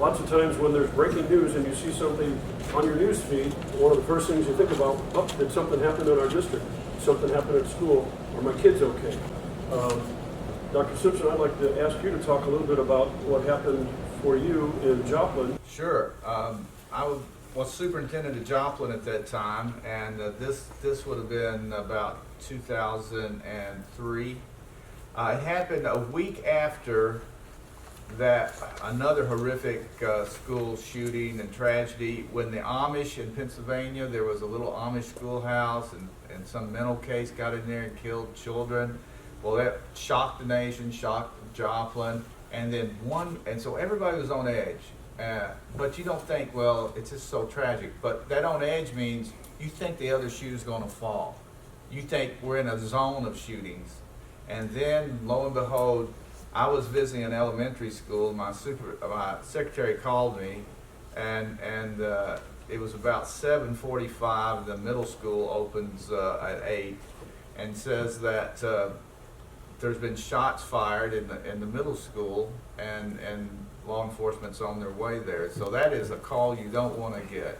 lots of times when there's breaking news and you see something on your news feed, one of the first things you think about, oh, did something happen in our district? Something happened at school? Are my kids okay? Dr. Simpson, I'd like to ask you to talk a little bit about what happened for you in Joplin. Sure. I was superintendent of Joplin at that time, and this would have been about 2003. It happened a week after that another horrific school shooting and tragedy when the Amish in Pennsylvania, there was a little Amish schoolhouse and some mental case got in there and killed children. Well, that shocked the nation, shocked Joplin, and so everybody was on edge. But you don't think, well, it's just so tragic. But that on edge means you think the other shoe's gonna fall. You think we're in a zone of shootings. And then, lo and behold, I was visiting an elementary school. My secretary called me, and it was about 7:45. The middle school opens at 8, and says that there's been shots fired in the middle school, and law enforcement's on their way there. So that is a call you don't want to get,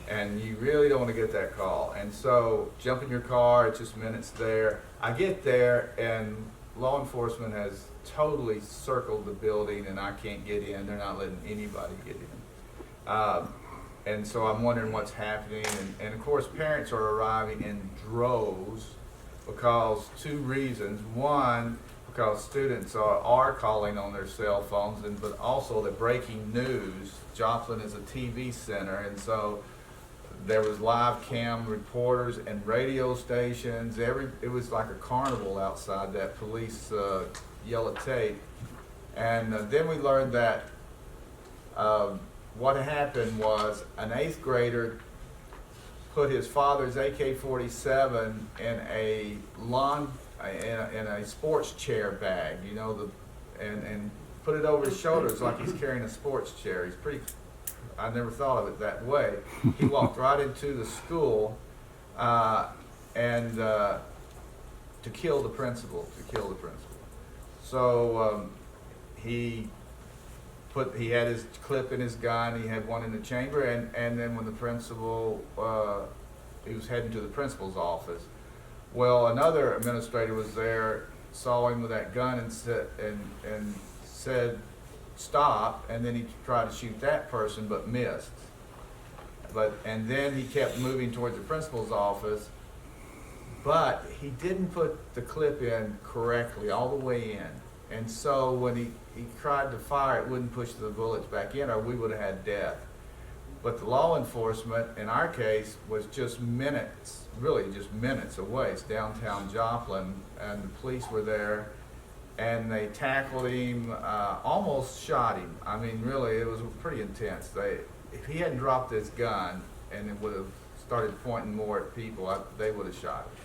and you really don't want to get that call. And so jump in your car. It's just minutes there. I get there, and law enforcement has totally circled the building, and I can't get in. They're not letting anybody get in. And so I'm wondering what's happening. And of course, parents are arriving in droves because two reasons. One, because students are calling on their cell phones, but also the breaking news. Joplin is a TV center, and so there was live cam reporters and radio stations. It was like a carnival outside that police yellow tape. And then we learned that what happened was an 8th grader put his father's AK-47 in a sports chair bag, you know, and put it over his shoulders like he's carrying a sports chair. He's pretty. I never thought of it that way. He walked right into the school and to kill the principal. So he had his clip in his gun. He had one in the chamber, and then when the principal, he was heading to the principal's office. Well, another administrator was there, saw him with that gun, and said, "Stop!" And then he tried to shoot that person, but missed. And then he kept moving towards the principal's office, but he didn't put the clip in correctly, all the way in. And so when he tried to fire, it wouldn't push the bullets back in, or we would have had death. But the law enforcement, in our case, was just minutes, really just minutes away. It's downtown Joplin, and the police were there, and they tackled him, almost shot him. I mean, really, it was pretty intense. If he hadn't dropped his gun and it would have started pointing more at people, they would have shot him.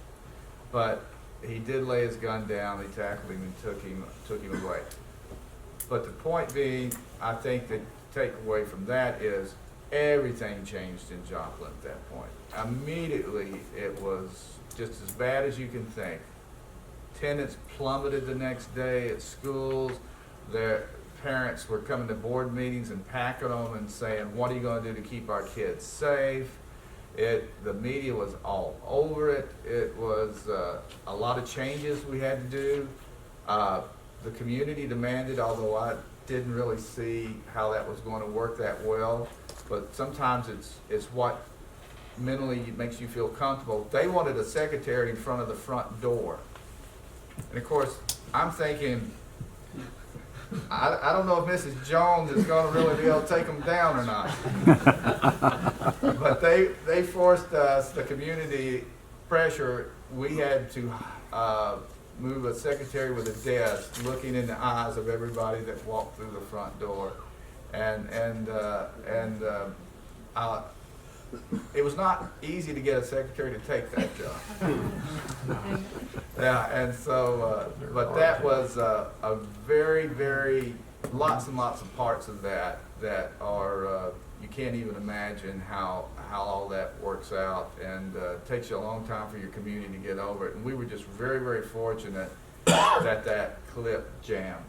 But he did lay his gun down. They tackled him and took him away. But the point being, I think the takeaway from that is everything changed in Joplin at that point. Immediately, it was just as bad as you can think. Attendance plummeted the next day at schools. Their parents were coming to board meetings and packing them and saying, "What are you going to do to keep our kids safe?" The media was all over it. It was a lot of changes we had to do. The community demanded, although I didn't really see how that was going to work that well, but sometimes it's what mentally makes you feel comfortable. They wanted a secretary in front of the front door. And of course, I'm thinking, I don't know if Mrs. Jones is going to really be able to take them down or not. But they forced us, the community pressure. We had to move a secretary with a desk, looking in the eyes of everybody that walked through the front door, and it was not easy to get a secretary to take that job. Yeah, and so, but that was a very, very, lots and lots of parts of that are, you can't even imagine how all that works out, and it takes you a long time for your community to get over it. And we were just very, very fortunate that clip jammed.